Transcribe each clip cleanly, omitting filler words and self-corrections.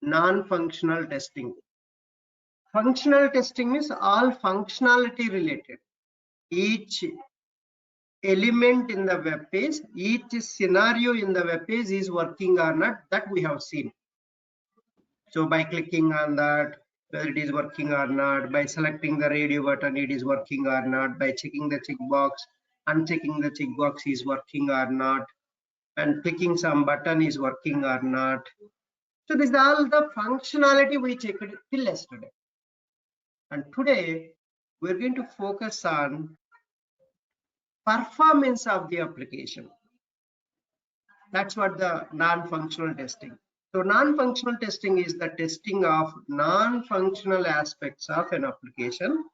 non-functional testing. Functional testing means all functionality related. Each element in the web page, each scenario in the web page is working or not, that we have seen. So by clicking on that, whether it is working or not, by selecting the radio button, it is working or not, by checking the checkbox, unchecking the checkbox is working or not, and clicking some button is working or not. So this is all the functionality we checked till yesterday. And today we're going to focus on performance of the application. That's what the non-functional testing. So non-functional testing is the testing of non-functional aspects of an application,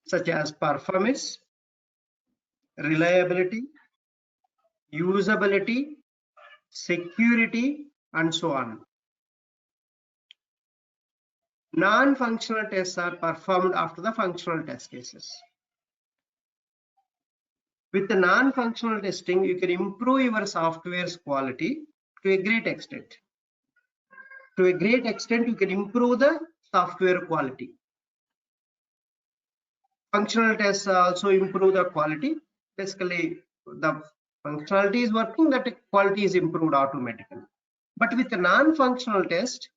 such as performance, reliability, usability, security, and so on. Non-functional tests are performed after the functional test cases. With the non-functional testing, you can improve your software's quality to a great extent. To a great extent, you can improve the software quality. Functional tests also improve the quality. Basically, the functionality is working, that quality is improved automatically. But with the non-functional test,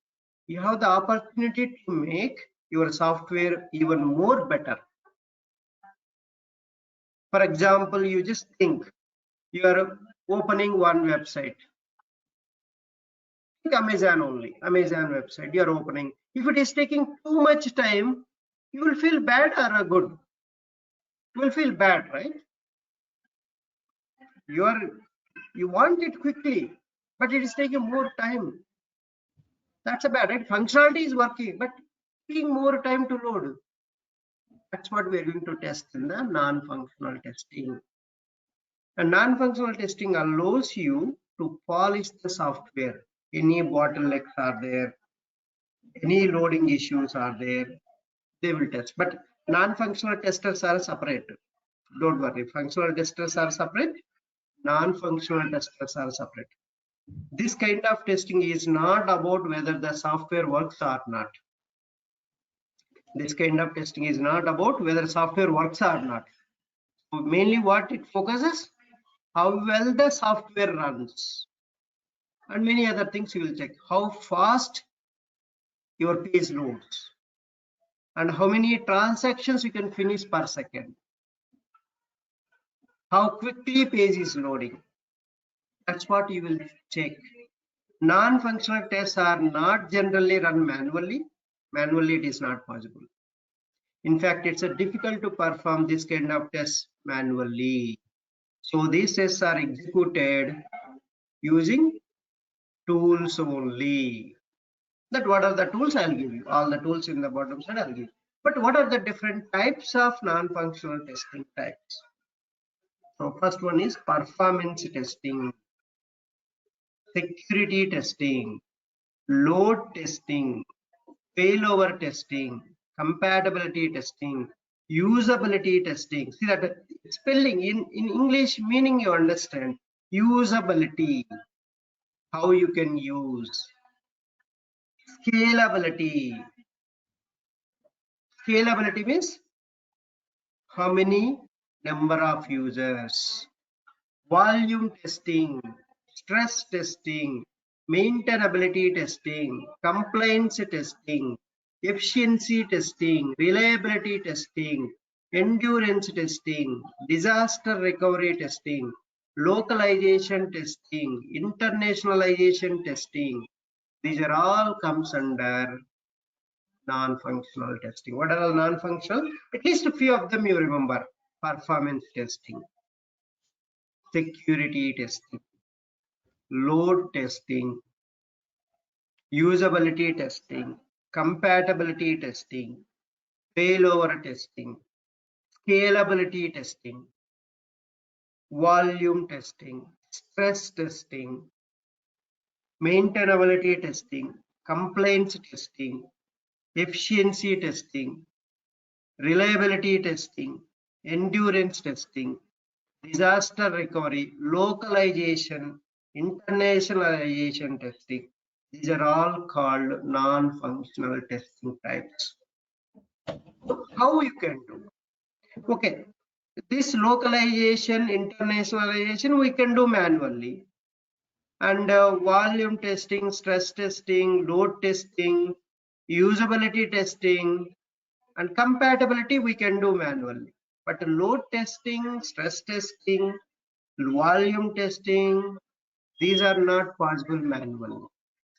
you have the opportunity to make your software even more better. For example, you just think you are opening one website. Amazon only, Amazon website you are opening. If it is taking too much time, you will feel bad or good? You will feel bad, right? You want it quickly, but it is taking more time. That's a bad, right? Functionality is working, but taking more time to load. That's what we are going to test in the non-functional testing. And non-functional testing allows you to polish the software. Any bottlenecks are there, any loading issues are there, they will test. But non-functional testers are separate. Don't worry, functional testers are separate, non-functional testers are separate. This kind of testing is not about whether the software works or not. This kind of testing is not about whether software works or not. So mainly what it focuses, how well the software runs, and many other things you will check. How fast your page loads, and how many transactions you can finish per second, how quickly page is loading. That's what you will check. Non-functional tests are not generally run manually. Manually, it is not possible. In fact, it's difficult to perform this kind of tests manually. So these tests are executed using tools only. That what are the tools? I'll give you all the tools in the bottom side. I'll give you. But what are the different types of non-functional testing types? So first one is performance testing, security testing, load testing, failover testing, compatibility testing, usability testing. See that spelling in English meaning you understand. Usability, how you can use. Scalability. Scalability means how many number of users. Volume testing, stress testing, maintainability testing, compliance testing, efficiency testing, reliability testing, endurance testing, disaster recovery testing, localization testing, internationalization testing. These are all comes under non-functional testing. What are all non-functional? At least a few of them you remember. Performance testing, security testing, load testing, usability testing, compatibility testing, failover testing, scalability testing, volume testing, stress testing, maintainability testing, compliance testing, efficiency testing, reliability testing, endurance testing, disaster recovery, localization, internationalization testing. These are all called non-functional testing types. How you can do? Okay, this localization, internationalization, we can do manually. And volume testing, stress testing, load testing, usability testing, and compatibility we can do manually. But load testing, stress testing, volume testing, these are not possible manually.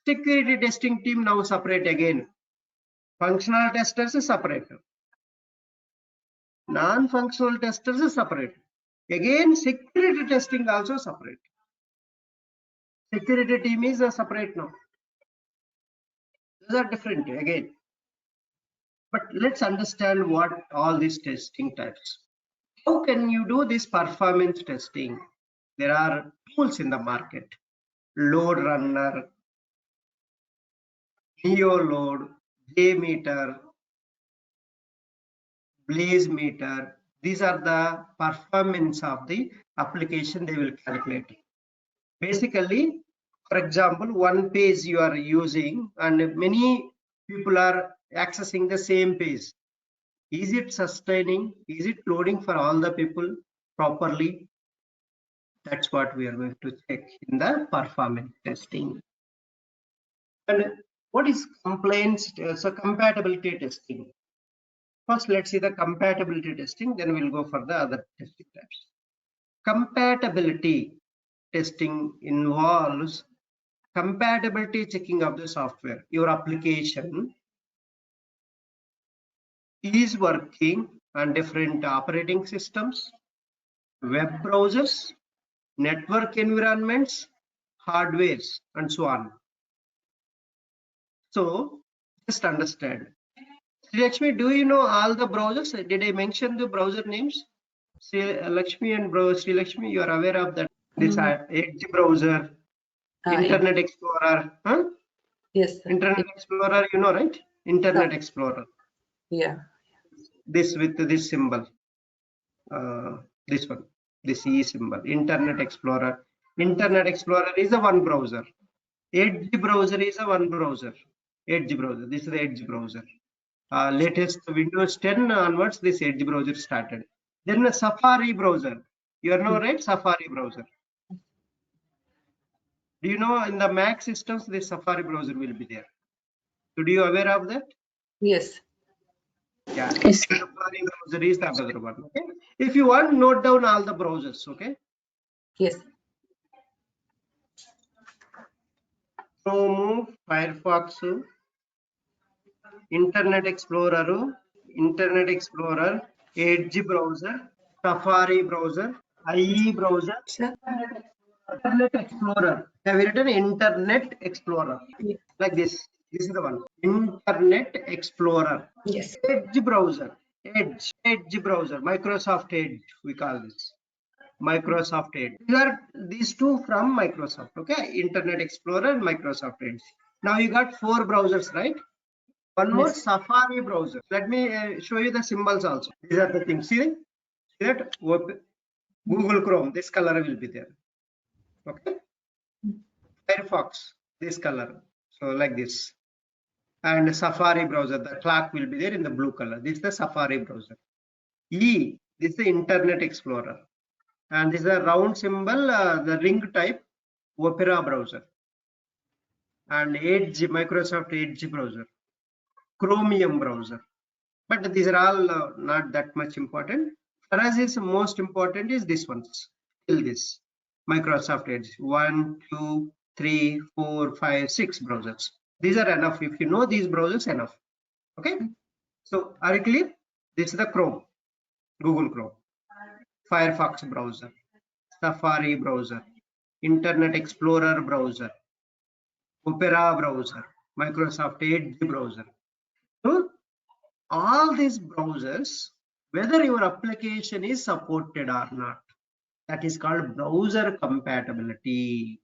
Security testing team now separate again. Functional testers is separate. Non-functional testers is separate. Again, security testing also separate. Security team is a separate now. These are different again. But let's understand what all these testing types. How can you do this performance testing? There are tools in the market. Load runner, NeoLoad, JMeter, Blaze meter. These are the performance of the application they will calculate. Basically, for example, one page you are using and many people are accessing the same page. Is it sustaining? Is it loading for all the people properly? That's what we are going to check in the performance testing. And what is complaints? So compatibility testing. First, let's see the compatibility testing, then we'll go for the other testing types. Compatibility testing involves compatibility checking of the software. Your application is working on different operating systems, web browsers, network environments, hardwares, and so on. So just understand. Lakshmi, do you know all the browsers? Did I mention the browser names? Lakshmi and Sri Lakshmi, you are aware of that? This Edge browser, Internet Explorer, huh? Yes, sir. Internet Explorer, you know, right? Internet Explorer. Yeah. This with this symbol, this one, this E symbol, Internet Explorer. Internet Explorer is a one browser. Edge browser is a one browser. Edge browser. This is the Edge browser. Latest Windows 10 onwards, this Edge browser started. Then the Safari browser. You know, right? Safari browser. Do you know in the Mac systems, this Safari browser will be there? So do you aware of that? Yes. Yeah. Yes. Safari browser is the other one. Okay. If you want, note down all the browsers. Okay. Yes. Chrome, Firefox, Internet Explorer, Edge browser, Safari browser, IE browser, Internet Explorer. Have you written Internet Explorer? Yeah. Like this. This is the one. Internet Explorer. Yes. Edge browser. Edge browser. Microsoft Edge, we call this. Microsoft Edge. These are these two from Microsoft. Okay. Internet Explorer and Microsoft Edge. Now you got 4 browsers, right? One more, Yes. Safari browser. Let me show you the symbols also. These are the things. See that? Google Chrome. This color will be there. Okay. Firefox. This color. So like this. And Safari browser. The clock will be there in the blue color. This is the Safari browser. E. This is the Internet Explorer. And this is a round symbol. The ring type. Opera browser. And Edge. Microsoft Edge browser. Chromium browser. But these are all not that much important. For us, is most important is this one. Still this Microsoft Edge. 1, 2, 3, 4, 5, 6 browsers. These are enough. If you know these browsers, enough. Okay. So are you clear? This is the Chrome, Google Chrome, Firefox browser, Safari browser, Internet Explorer browser, Opera browser, Microsoft Edge browser. So all these browsers, whether your application is supported or not, that is called browser compatibility.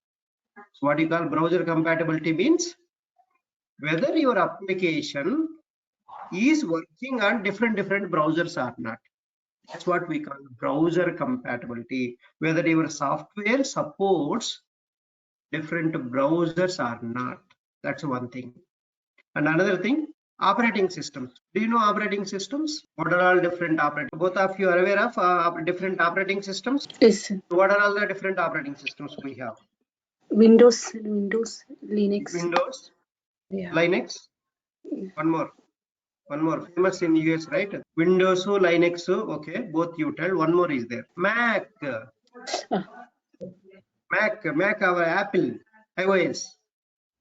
So what you call browser compatibility means whether your application is working on different browsers or not. That's what we call browser compatibility, whether your software supports different browsers or not. That's one thing. And another thing, operating systems. Do you know operating systems? What are all different operating? Both of you are aware of different operating systems? Yes, sir. What are all the different operating systems we have? Windows, Linux. Windows, Yeah. Linux. One more famous in US, right? Windows, Linux. Okay, both you tell. One more is there. Mac. Ah. Mac, our Apple, iOS.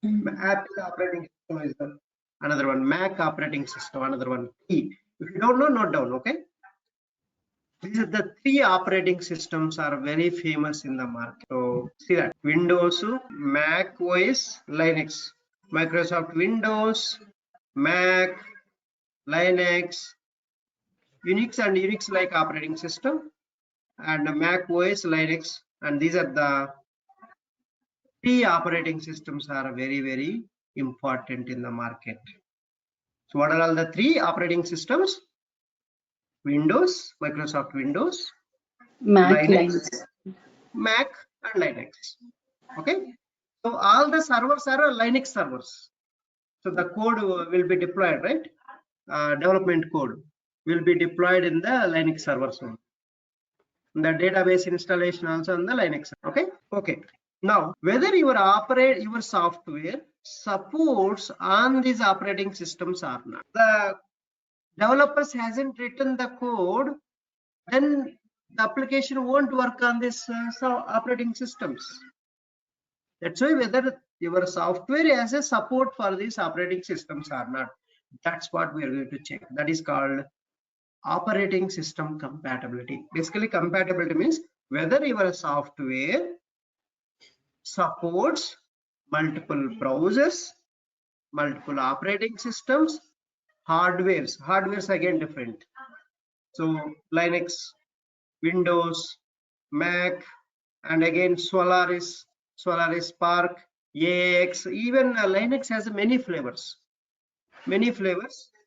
Mm. Apple operating system is the another one. Mac operating system, another one. If you don't know, note down. Okay. These are the three operating systems are very famous in the market. So see that Windows, Mac OS, Linux, Microsoft Windows, Mac, Linux, Unix and Unix-like operating system, and Mac OS, Linux, and these are the three operating systems are very important in the market. So what are all the three operating systems? Windows, Microsoft Windows, Mac, Linux, Linux. Mac and Linux. Okay. So all the servers are Linux servers. So the code will be deployed, right? Development code will be deployed in the Linux servers. The database installation also on the Linux. Okay. Now, whether your software supports on these operating systems or not, the developers hasn't written the code, then the application won't work on this operating systems. That's why whether your software has a support for these operating systems or not, that's what we are going to check. That is called operating system compatibility. Basically, compatibility means whether your software supports multiple browsers, multiple operating systems, hardwares again different. So Linux, Windows, Mac, and again Solaris Spark, AX, even Linux has many flavors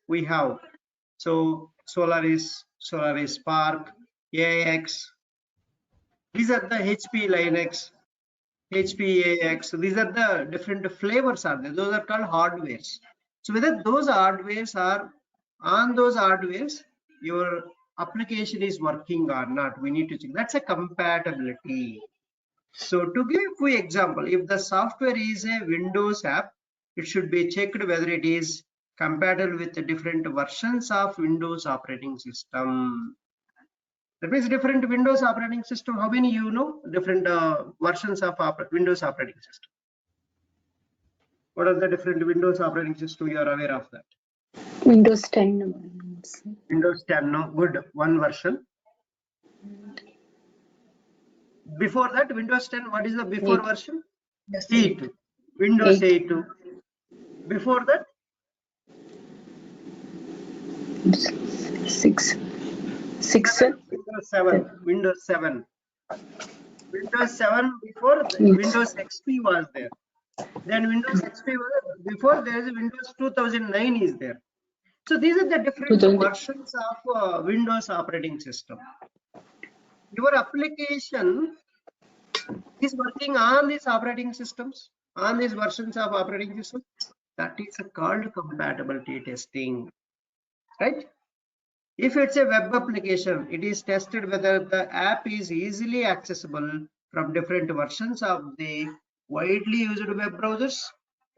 we have. So Solaris Spark, AX, these are the HP Linux, HP AX. These are the different flavors are there. Those are called hardwares. So whether those hardwares are on those hardwares, your application is working or not, we need to check. That's a compatibility. So to give a quick example, if the software is a Windows app, it should be checked whether it is compatible with the different versions of Windows operating system. That means different Windows operating system. How many you know different versions of Windows operating system? What are the different Windows operating system? You are aware of that? Windows 10. Windows 10, no, good, one version. Before that, Windows 10, what is the before version? 8. Windows 8. Before that? 6. Windows 7. Windows 7. Windows 7 before Windows XP was there. Then Windows XP was before there is Windows 2009 is there. So these are the different versions of Windows operating system. Your application is working on these operating systems, on these versions of operating system. That is called compatibility testing, right? If it's a web application, it is tested whether the app is easily accessible from different versions of the widely used web browsers.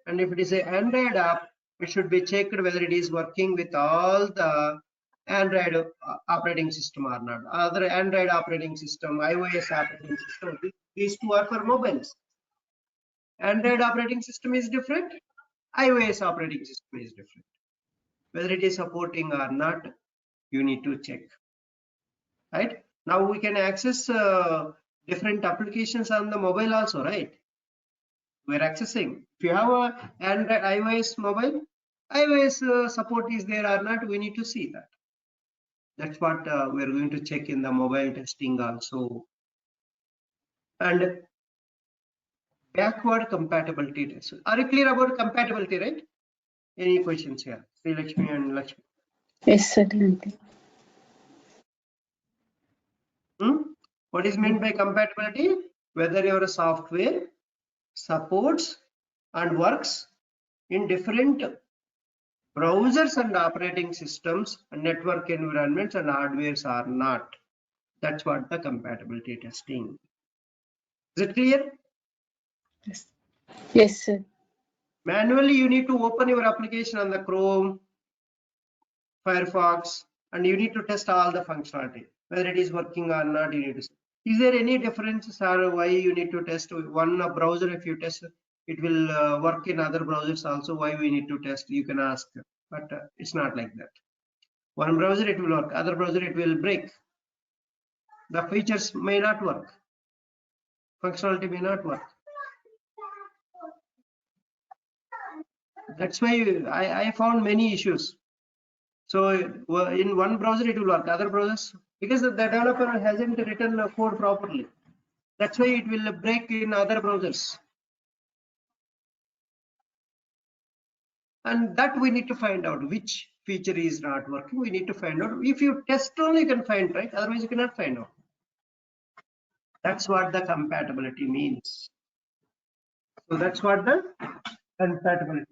And if it is an Android app, it should be checked whether it is working with all the Android operating system or not. Other Android operating system, iOS operating system, these two are for mobiles. Android operating system is different, iOS operating system is different. Whether it is supporting or not, you need to check. Right now we can access different applications on the mobile also, right? We're accessing. If you have a Android iOS mobile, iOS support is there or not, we need to see that. That's what we're going to check in the mobile testing also. And backward compatibility test. Are you clear about compatibility, right? Any questions here? Sri Lakshmi and Lakshmi. Yes, certainly. What is meant by compatibility? Whether your software supports and works in different browsers and operating systems and network environments and hardwares are not. That's what the compatibility testing. Is it clear? Yes, sir. Manually, you need to open your application on the Chrome, Firefox, and you need to test all the functionality, whether it is working or not. You need to see. Is there any difference or why you need to test one browser? If you test, it will work in other browsers also. Why we need to test? You can ask, but it's not like that. One browser it will work, other browser it will break. The features may not work, functionality may not work. That's why I found many issues. So in one browser it will work, other browsers, because the developer hasn't written the code properly. That's why it will break in other browsers. And that we need to find out which feature is not working. We need to find out. If you test only, you can find, right? Otherwise you cannot find out. That's what the compatibility means. So that's what the compatibility.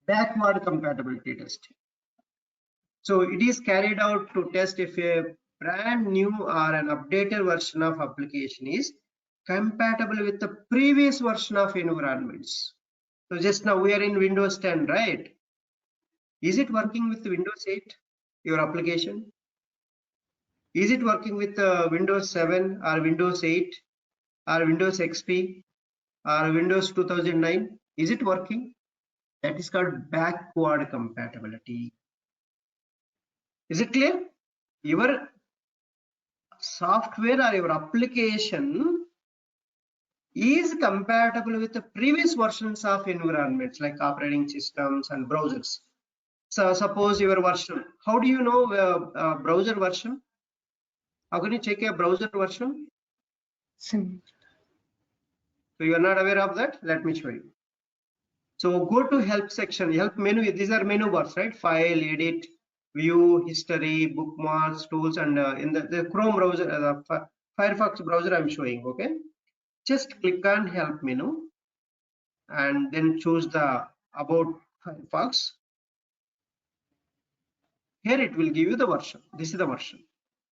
Backward compatibility testing. So it is carried out to test if a brand new or an updated version of application is compatible with the previous version of environments. So just now we are in Windows 10, right? Is it working with Windows 8, your application? Is it working with Windows 7 or Windows 8 or Windows XP or Windows 2009? Is it working? That is called backward compatibility. Is it clear? Your software or your application is compatible with the previous versions of environments like operating systems and browsers. So suppose your version, how do you know browser version? How can you check a browser version? So you are not aware of that? Let me show you. So go to help section, help menu. These are menu bars, right? File, edit, view, history, bookmarks, tools, and in the Chrome browser, the Firefox browser I'm showing, okay? Just click on help menu and then choose the about Firefox. Here it will give you the version. This is the version.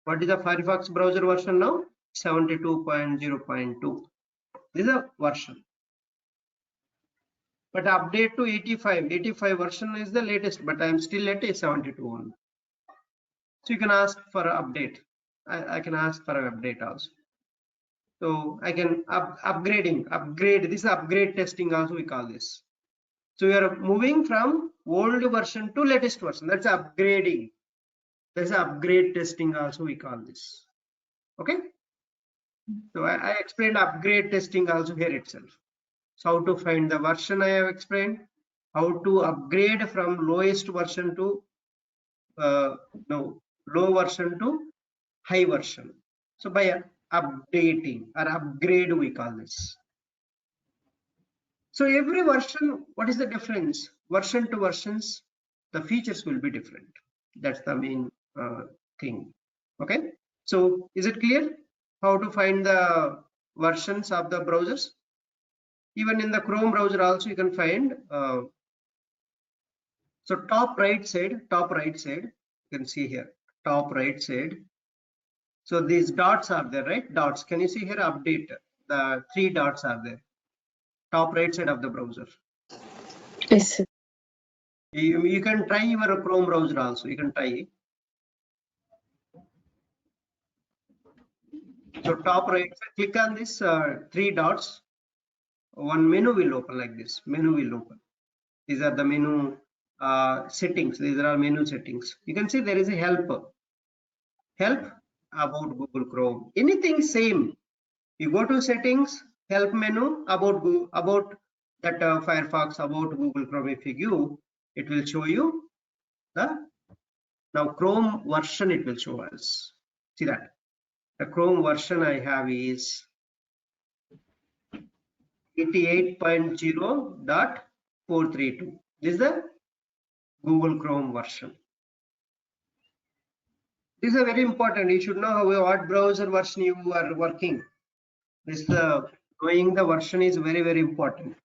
What is the Firefox browser version now? 72.0.2. This is a version. But update to 85 version is the latest, but I'm still at a 72 one. So you can ask for an update. I can ask for an update also. So I can upgrade. This is upgrade testing also we call this. So we are moving from old version to latest version. That's upgrading. That's upgrade testing also we call this. Okay. So I explained upgrade testing also here itself. So how to find the version I have explained. How to upgrade from lowest version to low version to high version. So by updating or upgrade we call this. So every version, what is the difference? Version to versions, the features will be different. That's the main thing. Okay. So is it clear how to find the versions of the browsers? Even in the Chrome browser also you can find. So top right side, you can see here, top right side. So these dots are there, right? Dots. Can you see here? Update. The 3 dots are there. Top right side of the browser. Yes, sir. You can try your Chrome browser also. You can try. So top right, click on this 3 dots. One menu will open like this. Menu will open. These are the menu settings. These are menu settings. You can see there is a help. Help about Google Chrome. Anything same. You go to settings, help menu, about that Firefox, about Google Chrome. If you give, it will show you the now Chrome version. It will show us. See that the Chrome version I have is 88.0.432. This is the Google Chrome version. This is very important. You should know what browser version you are working. This is the Knowing the version is very, very important.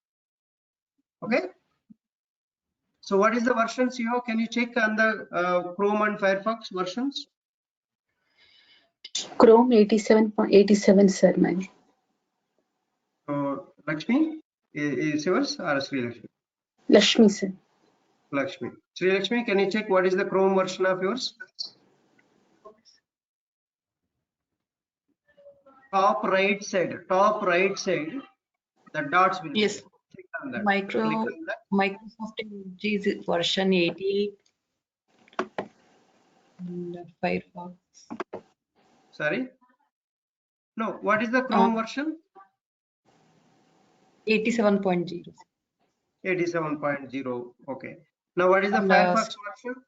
Okay. So what is the versions you have? Can you check on the Chrome and Firefox versions? Chrome 87.87, sir, mine. So Lakshmi is yours or Sri Lakshmi? Lakshmi, sir. Lakshmi. Sri Lakshmi, can you check what is the Chrome version of yours? Top right side, the dots will Yes. be there. Click on that. Micro Click on that. Microsoft Edge version 88 and Firefox. Sorry. No, what is the Chrome version? 87.0. 87.0. Okay. Now what is the And, Firefox version?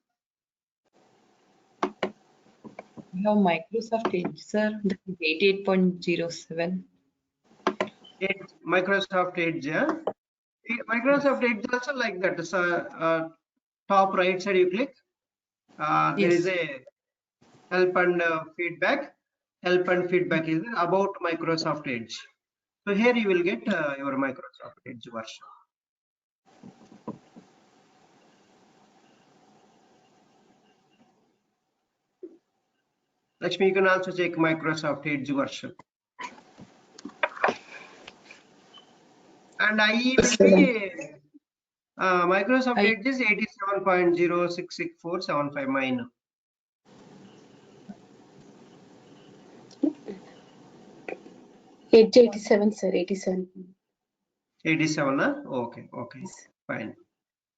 We have Microsoft Edge, sir. That is 88.07. Microsoft Edge. Microsoft Edge also like that. So, top right side you click. There is Yes. a help and feedback. Help and feedback is about Microsoft Edge. So here you will get your Microsoft Edge version. Lakshmi, you can also check Microsoft Edge version. And IE will be Microsoft Edge is 87.0664759 mine. Edge 87, sir. 87. 87, huh? Okay, fine.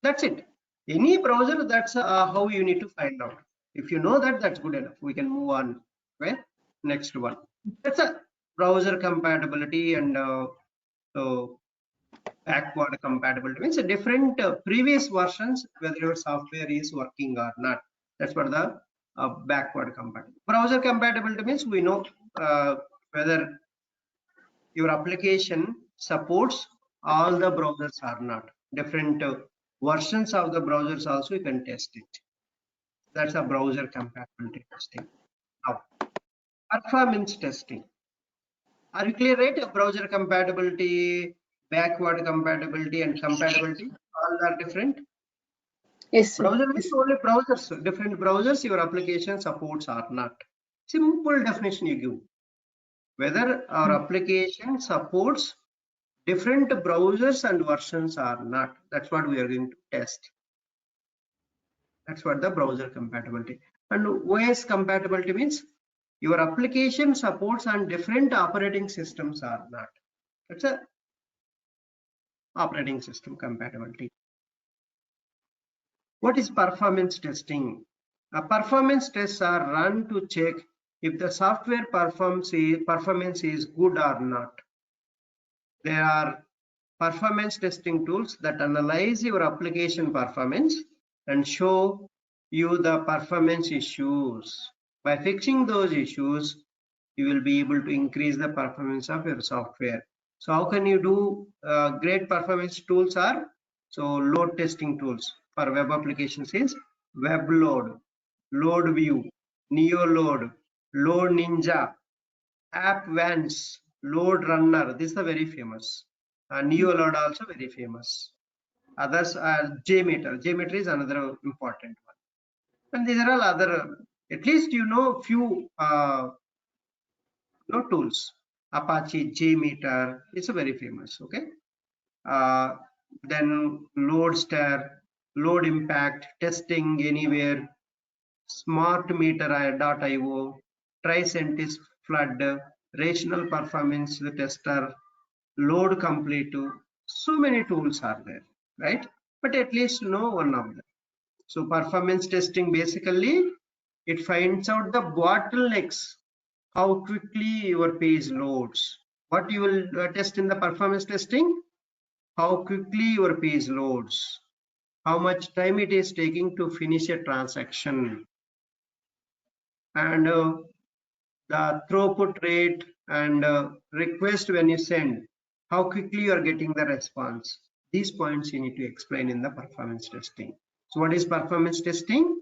That's it. Any browser, that's how you need to find out. If you know that, that's good enough. We can move on. Okay, next one. That's a browser compatibility and so backward compatibility means a different previous versions, whether your software is working or not. That's what the backward compatibility. Browser compatibility means we know whether your application supports all the browsers or not. Different versions of the browsers also you can test it. That's a browser compatibility testing. Now, performance testing. Are you clear, right? Browser compatibility, backward compatibility, and compatibility all are different. Yes, sir. Browser means only browsers. Different browsers your application supports or not. Simple definition you give. Whether our application supports different browsers and versions or not. That's what we are going to test. That's what the browser compatibility. And OS compatibility means your application supports on different operating systems or not. That's a operating system compatibility. What is performance testing? Performance tests are run to check if the software performance is good or not. There are performance testing tools that analyze your application performance and show you the performance issues. By fixing those issues, you will be able to increase the performance of your software. So how can you do great performance tools are? So load testing tools for web applications is WebLoad, LoadView, NeoLoad, Load Ninja, AppVans, Load Runner. These are very famous. NeoLoad also very famous. Others are JMeter. JMeter is another important one. And these are all other, at least you know few tools. Apache JMeter is very famous. Okay. Then Loadstar, Load Impact, Testing Anywhere, SmartMeter.io, Tricentis Flood, Rational Performance Tester, Load Complete. So many tools are there, right? But at least know one of them. So performance testing, basically it finds out the bottlenecks, how quickly your page loads. What you will test in the performance testing? How quickly your page loads, how much time it is taking to finish a transaction, and the throughput rate and request when you send, how quickly you are getting the response. These points you need to explain in the performance testing. So what is performance testing?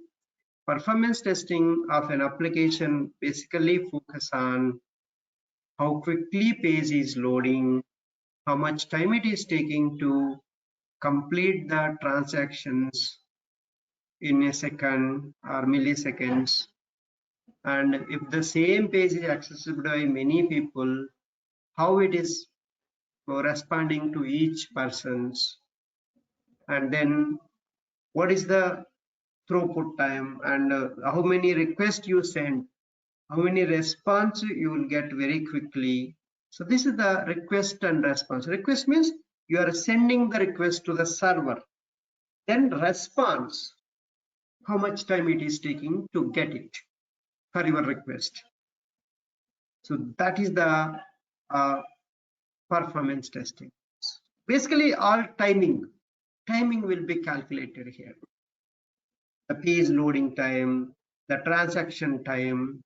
Performance testing of an application basically focus on how quickly page is loading, how much time it is taking to complete the transactions in a second or milliseconds. And if the same page is accessible by many people, how it is responding to each person's, and then what is the throughput time, and how many requests you send, how many response you will get very quickly. So this is the request and response. Request means you are sending the request to the server, then response, how much time it is taking to get it for your request. So that is the performance testing. Basically all timing will be calculated here. The page loading time, the transaction time,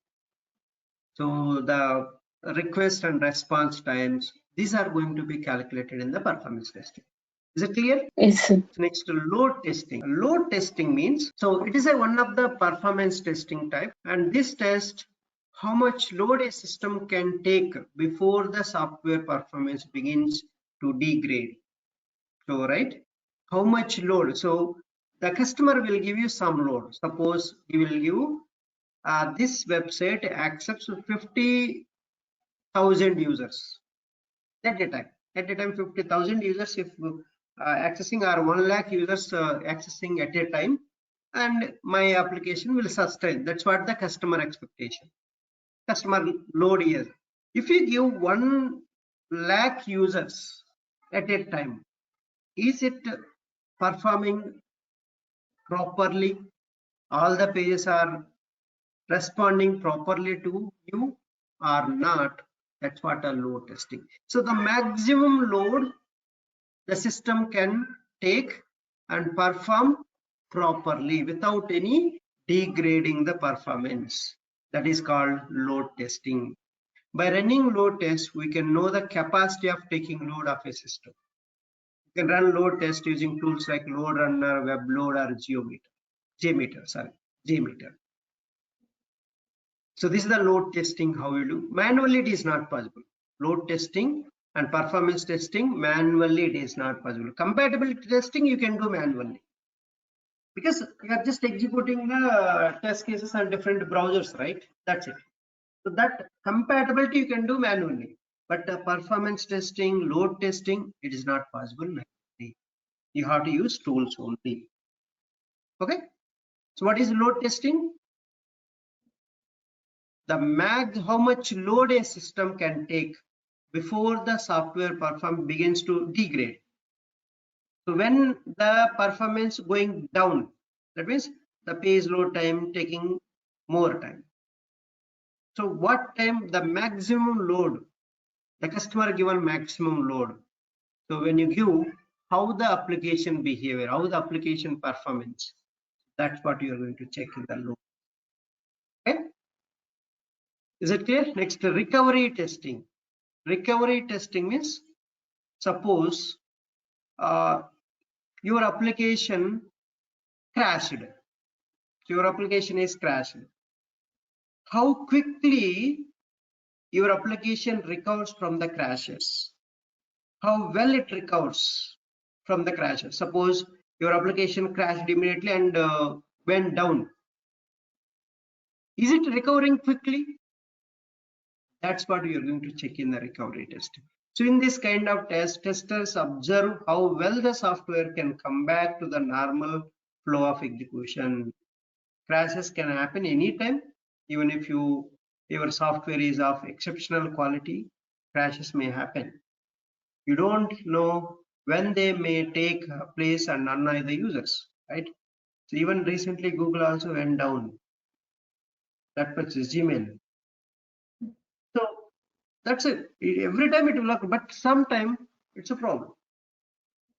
so the request and response times, these are going to be calculated in the performance testing. Is it clear? Yes, sir. Next, load testing. Load testing means, so it is one of the performance testing type, and this test how much load a system can take before the software performance begins to degrade. So right, how much load? So the customer will give you some load. Suppose he will give this website accepts 50,000 users at a time. At a time, 50,000 users if accessing, or 1 lakh users accessing at a time, and my application will sustain. That's what the customer expectation. Customer load is. If you give 1 lakh users at a time, is it performing properly? All the pages are responding properly to you or not? That's what a load testing. So the maximum load the system can take and perform properly without any degrading the performance. That is called load testing. By running load test, we can know the capacity of taking load of a system. You can run load test using tools like Load Runner, WebLoad, or JMeter. So this is the load testing, how you do. Manually it is not possible. Load testing and performance testing, manually it is not possible. Compatibility testing you can do manually, because you are just executing the test cases on different browsers, right? That's it. So that compatibility you can do manually, but performance testing, load testing, it is not possible manually. You have to use tools only. Okay, so what is load testing? The max how much load a system can take before the software performance begins to degrade. So when the performance going down, that means the page load time taking more time. So what time the maximum load, the customer given maximum load. So when you give how the application behavior, how the application performance, that's what you are going to check in the load. Okay, is it clear? Next, recovery testing. Recovery testing means, suppose your application crashed. Your application is crashed. How quickly your application recovers from the crashes? How well it recovers from the crashes? Suppose your application crashed immediately and went down. Is it recovering quickly? That's what we are going to check in the recovery test. So in this kind of test, testers observe how well the software can come back to the normal flow of execution. Crashes can happen anytime, even if your software is of exceptional quality, crashes may happen. You don't know when they may take place and annoy the users, right? So even recently Google also went down. That was Gmail. So that's it. Every time it will work, but sometime it's a problem.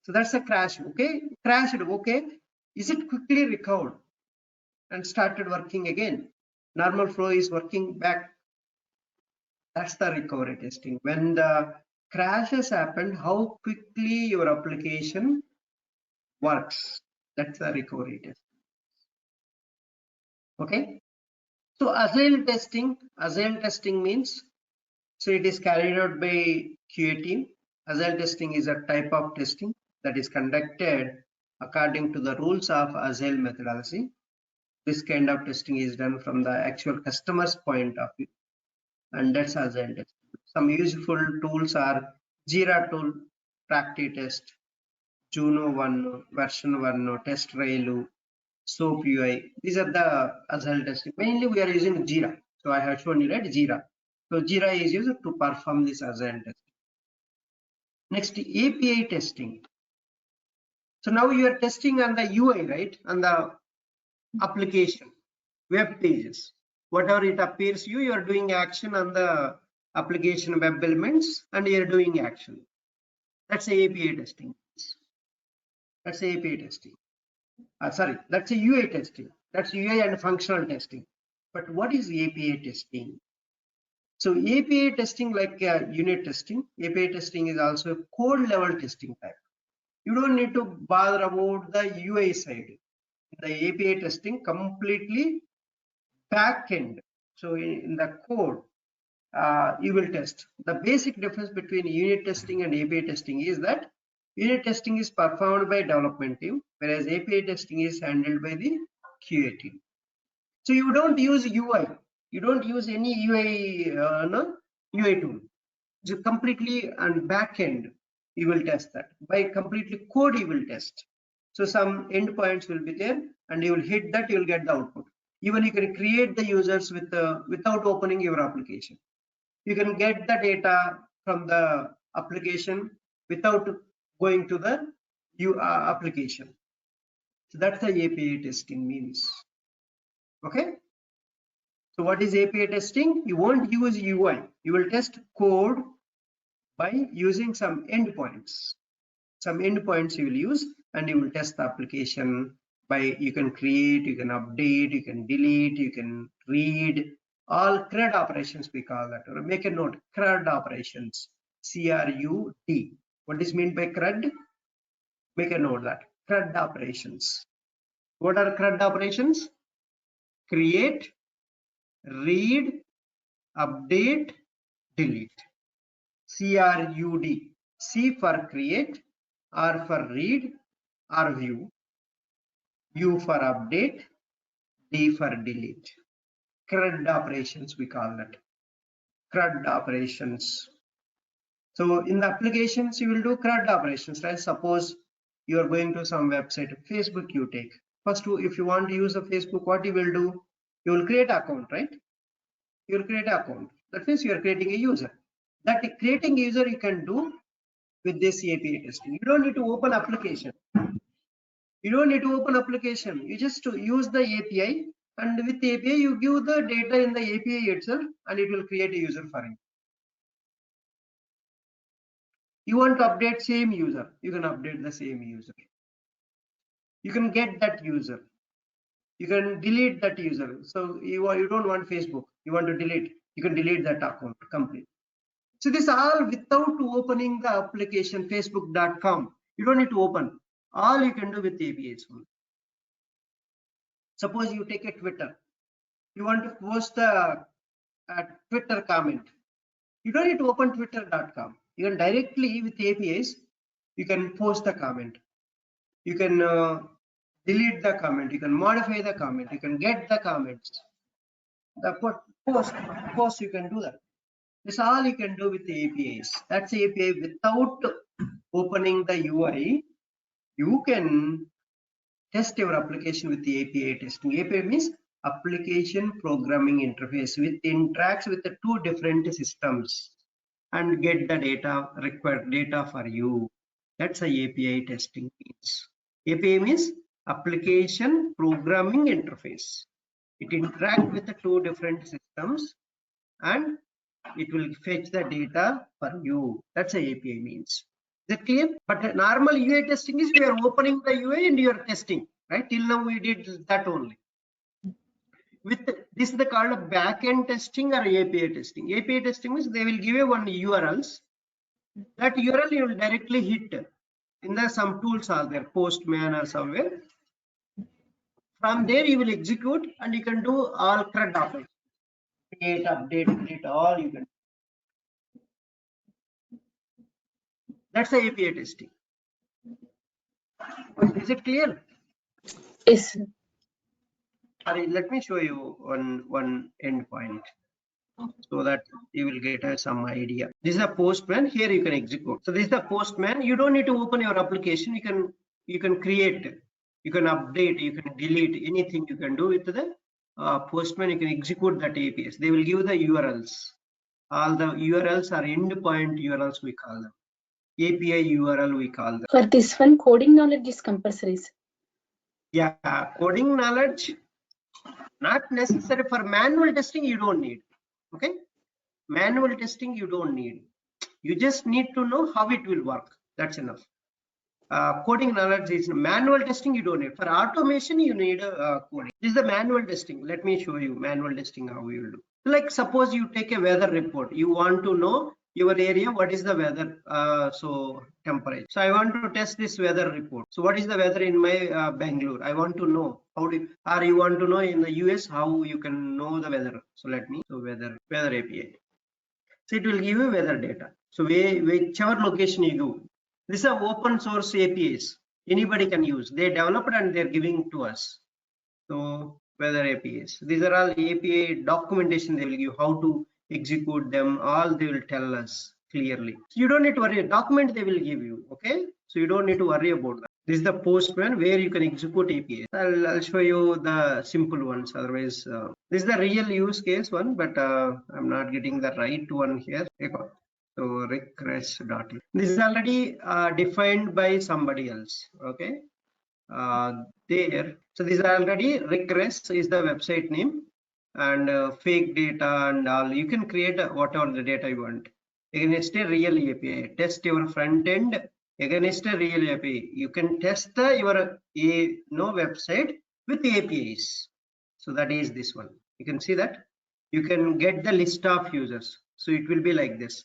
So that's a crash. Okay, crashed. Okay, is it quickly recovered and started working again? Normal flow is working back. That's the recovery testing. When the crashes happen, how quickly your application works. That's the recovery test. Okay. So agile testing means, so it is carried out by QA team. Agile testing is a type of testing that is conducted according to the rules of Agile methodology. This kind of testing is done from the actual customer's point of view, and that's Agile testing. Some useful tools are Jira tool, PractiTest, Juno 1, version 1, TestRail, SOAP UI. These are the Agile testing. Mainly we are using Jira. So I have shown you, right, Jira. So Jira is used to perform this Agile testing. Next, API testing. So now you are testing on the UI, right, on the application, web pages. Whatever it appears you are doing action on the application web elements, and you are doing action. That's API testing. That's API testing. Sorry, that's a UI testing. That's UI and functional testing. But what is API testing? So API testing, like unit testing, API testing is also a code level testing type. You don't need to bother about the UI side. The API testing completely backend. So in the code, you will test. The basic difference between unit testing and API testing is that unit testing is performed by development team, whereas API testing is handled by the QA team. So you don't use UI. You don't use any UI, UI tool. So completely on backend, you will test that. By completely code, you will test. So some endpoints will be there, and you will hit that, you will get the output. Even you can create the users with without opening your application. You can get the data from the application without going to the application. So that's the API testing means. Okay. So what is API testing? You won't use UI. You will test code by using some endpoints. Some endpoints you will use, and you will test the application by, you can create, you can update, you can delete, you can read, all CRUD operations we call that. Or make a note, CRUD operations, C-R-U-D. What is meant by CRUD? Make a note that, CRUD operations. What are CRUD operations? Create, read, update, delete. CRUD. C for create, R for read or view, U for update, D for delete. CRUD operations we call that. CRUD operations. So in the applications you will do CRUD operations, right? Suppose you are going to some website, Facebook you take. First, if you want to use a Facebook, what you will do? You will create an account, right? You will create an account. That means you are creating a user. That creating a user you can do with this API testing. You don't need to open application. You don't need to open application. You just use the API, and with the API you give the data in the API itself, and it will create a user for you. You want to update same user, you can update the same user. You can get that user. You can delete that user. So you don't want Facebook, you want to delete, you can delete that account completely. So this all without opening the application facebook.com. You don't need to open. All you can do with APIs. Suppose you take a Twitter. You want to post a Twitter comment. You don't need to open twitter.com. You can directly with APIs, you can post the comment. You can delete the comment. You can modify the comment. You can get the comments. The post you can do that. That's all you can do with the APIs. That's the API without opening the UI. You can test your application with the API testing. API means application programming interface, which interacts with the two different systems and get the data, required data for you. That's the API testing means. API means application programming interface. It interacts with the two different systems and it will fetch the data for you. That's the API means. Is that clear? But normal UI testing is we are opening the UI and you are testing, right? Till now we did that only. With this is the called a backend testing or API testing. API testing means they will give you one URLs. That URL you will directly hit. In there some tools are there, Postman or somewhere. From there you will execute and you can do all CRUD operations. Create, update, delete, all you can. That's the API testing. Is it clear? Yes, sir. Let me show you one endpoint so that you will get some idea. This is a Postman. Here you can execute. So this is the Postman. You don't need to open your application. You can create, you can update, you can delete anything you can do with the Postman. You can execute that APIs. They will give the URLs. All the URLs are endpoint URLs, we call them. API URL we call them. For this one, coding knowledge is compulsory, sir. Yeah, coding knowledge not necessary. For manual testing you don't need. Okay, manual testing you don't need. You just need to know how it will work. That's enough. Coding knowledge is manual testing you don't need. For automation you need coding. This is the manual testing. Let me show you manual testing how we will do. Like suppose you take a weather report. You want to know your area, what is the weather, so temperature. So I want to test this weather report. So what is the weather in my Bangalore? I want to know how do, or you want to know in the US how you can know the weather. So let me, so weather API. So it will give you weather data. So whichever location you go, these are open source APIs. Anybody can use. They developed and they're giving to us. So weather APIs. These are all API documentation. They will give how to execute them. All they will tell us clearly. So you don't need to worry. Document they will give you. Okay. So you don't need to worry about that. This is the Postman where you can execute APIs. I'll show you the simple ones. Otherwise, this is the real use case one, but I'm not getting the right one here. So regress.in. This is already defined by somebody else. Okay. There. So this is already regress is the website name, and fake data and all. You can create whatever the data you want against a real API. Test your front end against a real API. You can test your website with APIs. So that is this one. You can see that you can get the list of users. So it will be like this.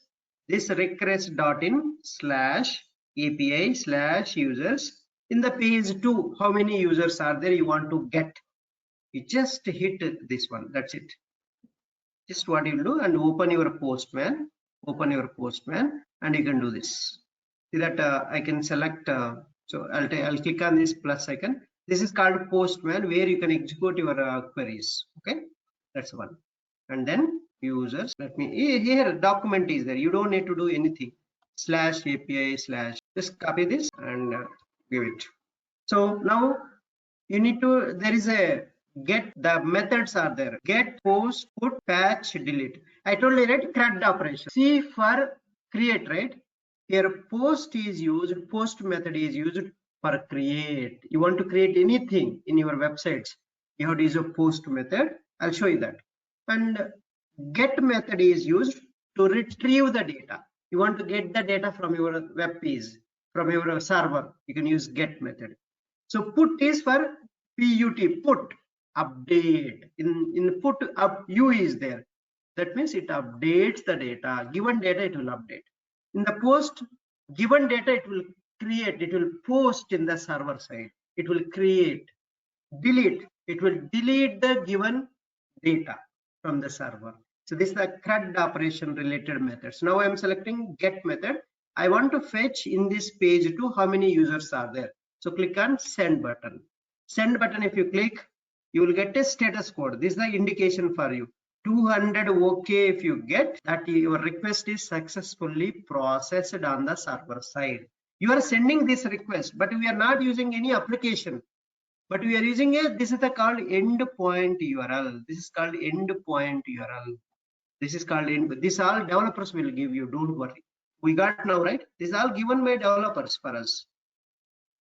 This regress.in/API/users. In the page 2, how many users are there you want to get? You just hit this one. That's it. Just what you do, and open your Postman. Open your Postman, and you can do this. See that I can select. So I'll click on this plus icon. This is called Postman, where you can execute your queries. Okay, that's one. And then users. Let me here document is there. You don't need to do anything. /API/ just copy this and give it. So now you need to, there is a get, the methods are there: get, post, put, patch, delete. I told you, right? CRUD operation. See, for create, right? Here post is used, post method is used for create. You want to create anything in your websites, you have to use a post method. I'll show you that. And get method is used to retrieve the data. You want to get the data from your web page, from your server, you can use get method. So put is for PUT, put, update. In put up, U is there. That means it updates the data. Given data, it will update. In the post, given data, it will create, it will post in the server side. It will create. Delete, it will delete the given data from the server. So this is the CRUD operation related methods. Now I'm selecting get method. I want to fetch in this page to how many users are there. So click on send button. Send button, if you click, you will get a status code. This is the indication for you. 200 okay. If you get that, your request is successfully processed on the server side. You are sending this request, but we are not using any application. But we are using this is called endpoint URL. This is called endpoint URL. This is called this all developers will give you. Don't worry. We got now, right? This is all given by developers for us.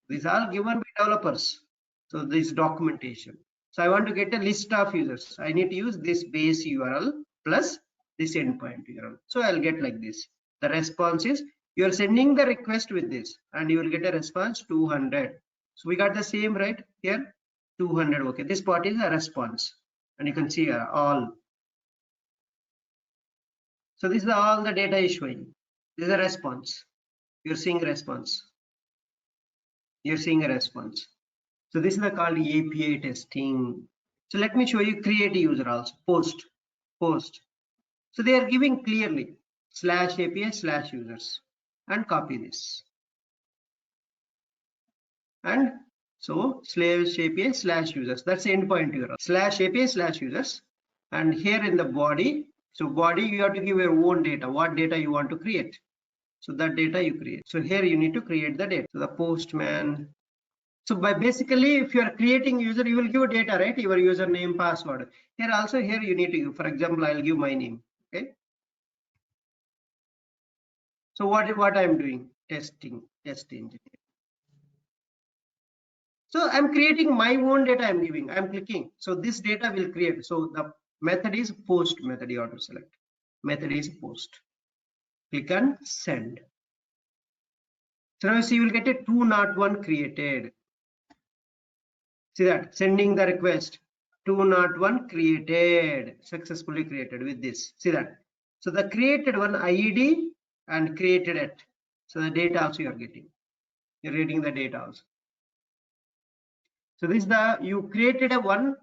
This is all given by developers. So this documentation. So I want to get a list of users. I need to use this base URL plus this endpoint URL. So I'll get like this. The response is you are sending the request with this, and you will get a response 200. So we got the same, right? Here 200. Okay, this part is a response, and you can see all. So this is all the data is showing. This is a response. You're seeing a response. You're seeing a response. So this is called API testing. So let me show you create a user also. Post. So they are giving clearly /API/users. and copy this. And so slash API slash users, that's the endpoint URL, slash API slash users. And here in the body, so body, you have to give your own data, what data you want to create. So that data you create. So here you need to create the data. So the postman. So by basically, if you are creating user, you will give data, right? Your username, password. Here also, here you need to give, for example, I'll give my name. Okay. So what I'm doing? Test engineer. So I'm creating my own data. I'm giving. I'm clicking. So this data will create. So the method is post method. You have to select. Method is post. Click and send. So now you see you will get a 201 created. See that sending the request 201 created, successfully created with this. See that. So the created one ID and created it. So the data also you are getting. You're reading the data also. So this is the, you created a one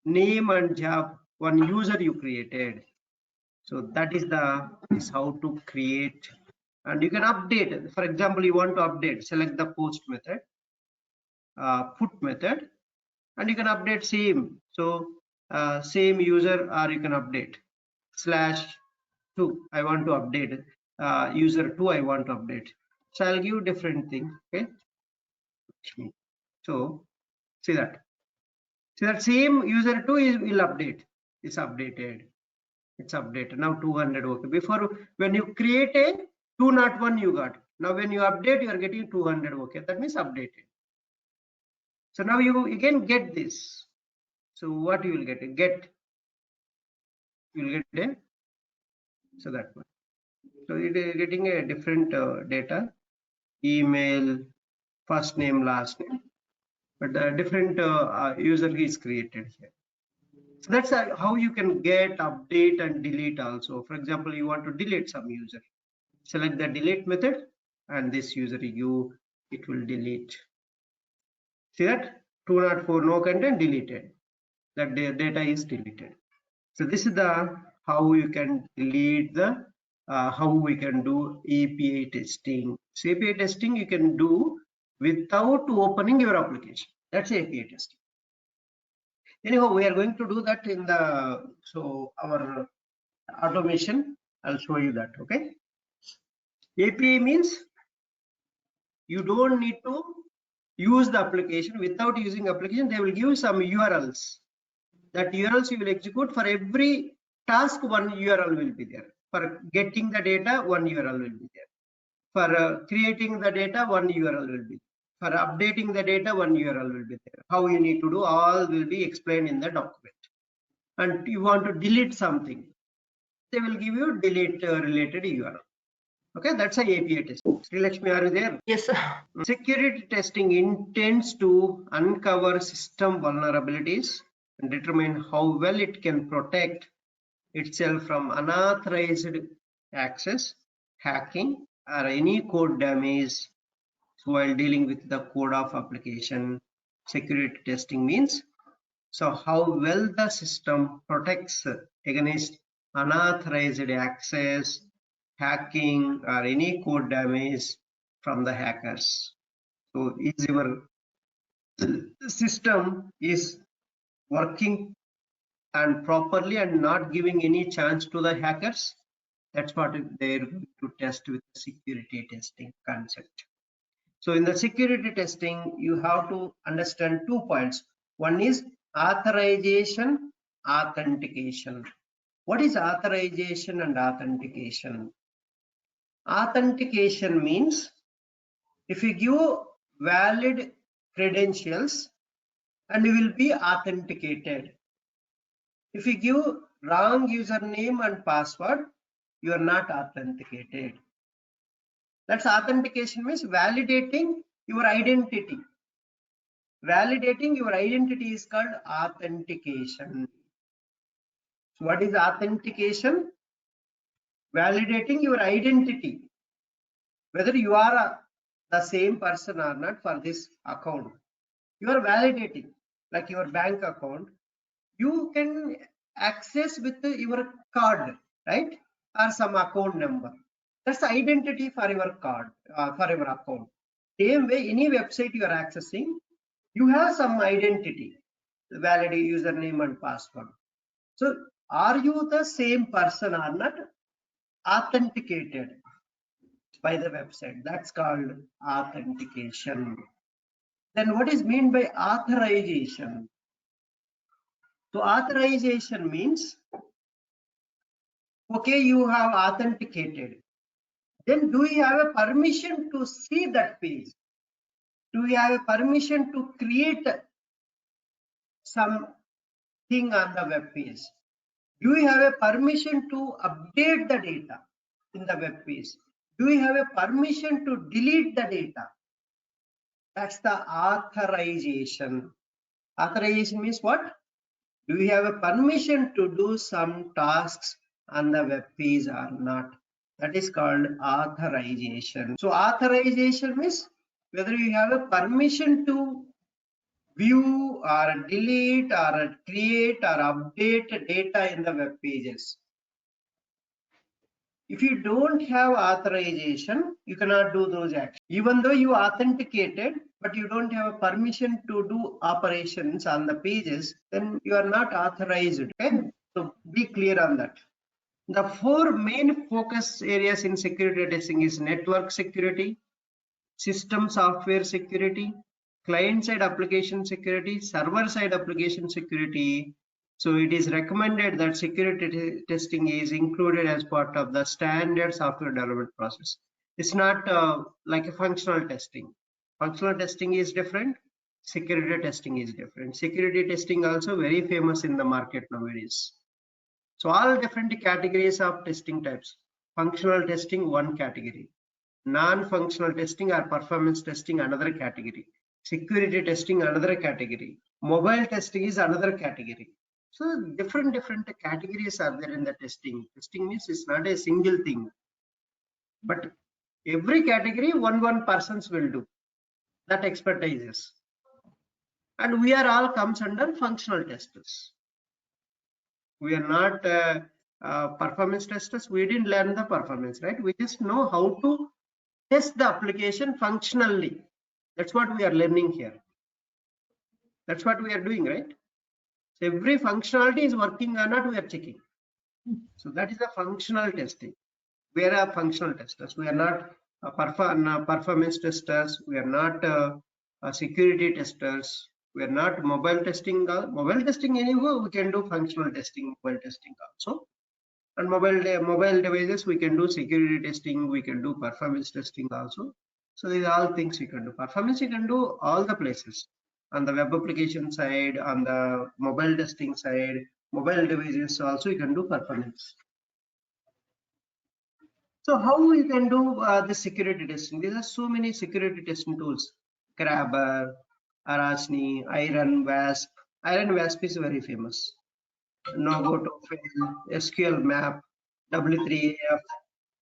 name and job, one user you created. So that is how to create, and you can update. For example, you want to update, select the post method, put method, and you can update same. So same user, or you can update /2. I want to update user 2. I want to update. So I'll give different thing. Okay. So see that. See that same user 2 will update. It's updated. It's updated now 200. Okay. Before, when you create a 201 you got. Now when you update, you are getting 200. Okay. That means updated. So now you again get this. So what you will get? You will get a, so that one. So it is getting a different data, email, first name, last name, but a different user is created here. So that's how you can get, update, and delete also. For example, you want to delete some user, select the delete method, and this user it will delete. See that 204 no content deleted. That data is deleted. So this is the how you can delete the how we can do API testing. So API testing you can do without opening your application. That's API testing. Anyhow, we are going to do that in the, so our automation. I'll show you that. Okay. API means you don't need to use the application. Without using application, they will give some URLs. That URLs you will execute for every task. One URL will be there. For getting the data, one URL will be there. For creating the data, one URL will be there. For updating the data, one URL will be there. How you need to do, all will be explained in the document. And you want to delete something, they will give you delete related URL. Okay, that's a API test. Srilakshmi, are you there? Yes, sir. Security testing intends to uncover system vulnerabilities and determine how well it can protect itself from unauthorized access, hacking, or any code damage while dealing with the code of application. Security testing means, so how well the system protects against unauthorized access, hacking, or any code damage from the hackers. So is your system is working and properly and not giving any chance to the hackers? That's what they're going to test with the security testing concept. So in the security testing, you have to understand 2 points. One is authorization, authentication. What is authorization and authentication? Authentication means if you give valid credentials and you will be authenticated. If you give wrong username and password, you are not authenticated. That's authentication, means validating your identity. Validating your identity is called authentication. So what is authentication? Validating your identity, whether you are the same person or not for this account. You are validating, like your bank account. You can access with your card, right? Or some account number. That's the identity for your card, for your account. Same way, any website you are accessing, you have some identity, valid username and password. So are you the same person or not? Authenticated by the website. That's called authentication. Then what is meant by authorization? So authorization means, okay, you have authenticated. Then do you have a permission to see that page? Do you have a permission to create something on the web page? Do you have a permission to update the data in the web page? Do you have a permission to delete the data? That's the authorization. Authorization means what? Do you have a permission to do some tasks on the web page or not? That is called authorization. So authorization means whether you have a permission to view or delete or create or update data in the web pages. If you don't have authorization, you cannot do those actions. Even though you authenticated, but you don't have a permission to do operations on the pages, then you are not authorized. Okay? So be clear on that. The 4 main focus areas in security testing is network security, system software security, client-side application security, server-side application security. So it is recommended that security testing is included as part of the standard software development process. It's not like a functional testing. Functional testing is different. Security testing is different. Security testing also very famous in the market nowadays. So all different categories of testing types. Functional testing, one category. Non-functional testing or performance testing, another category. Security testing, another category. Mobile testing is another category. So different categories are there in the testing. Testing means it's not a single thing, but every category one persons will do that expertise. And we are all comes under functional testers. We are not performance testers. We didn't learn the performance, right? We just know how to test the application functionally. That's what we are learning here. That's what we are doing, right? So every functionality is working or not, we are checking. So that is the functional testing. We are functional testers. We are not performance testers. We are not security testers. We are not mobile testing. Mobile testing anyway, we can do functional testing, mobile testing also. And mobile devices, we can do security testing. We can do performance testing also. So these are all things you can do. Performance you can do all the places. On the web application side, on the mobile testing side, mobile devices also you can do performance. So how you can do the security testing? There are so many security testing tools. Crabber, Arachne, Iron Wasp. Iron Wasp is very famous. NoGoToFail, SQL Map, W3AF.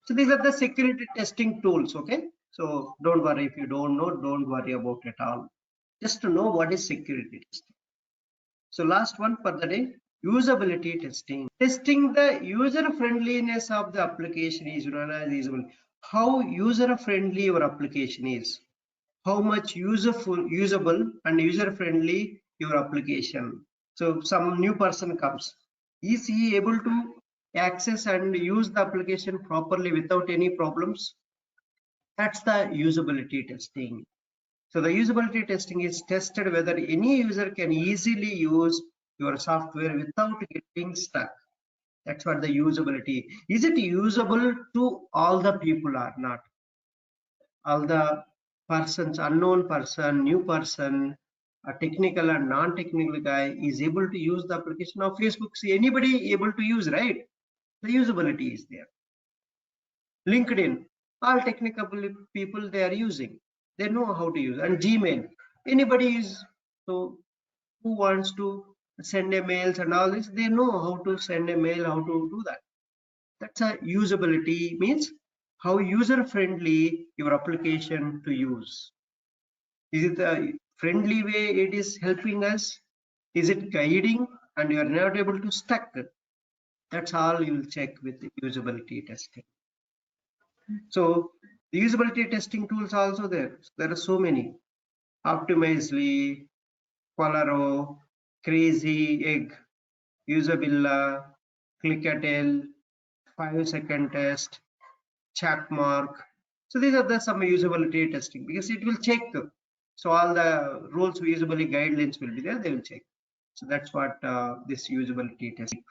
So these are the security testing tools, okay? So don't worry if you don't know, don't worry about it all. Just to know what is security testing. So last one for the day, usability testing. Testing the user friendliness of the application is known as usability. How user friendly your application is. How much usable and user friendly your application. So some new person comes. Is he able to access and use the application properly without any problems? That's the usability testing. So the usability testing is tested whether any user can easily use your software without getting stuck. That's what the usability. Is it usable to all the people or not? All the persons, unknown person, new person, a technical and non-technical guy is able to use the application of Facebook. See, anybody able to use, right? The usability is there. LinkedIn, all technical people they are using. They know how to use. And Gmail, anybody is, so who wants to send a mails and all this, they know how to send a mail, how to do that. That's a usability, means how user friendly your application to use. Is it a friendly way it is helping us? Is it guiding and you are not able to stuck? That's all you will check with the usability testing. So the usability testing tools are also there. There are so many. Optimizely, Qualero, Crazy Egg, Usabilla, Clickatel, 5-second test, Checkmark. So these are some usability testing because it will check. So all the roles usability guidelines will be there. They will check. So that's what this usability testing.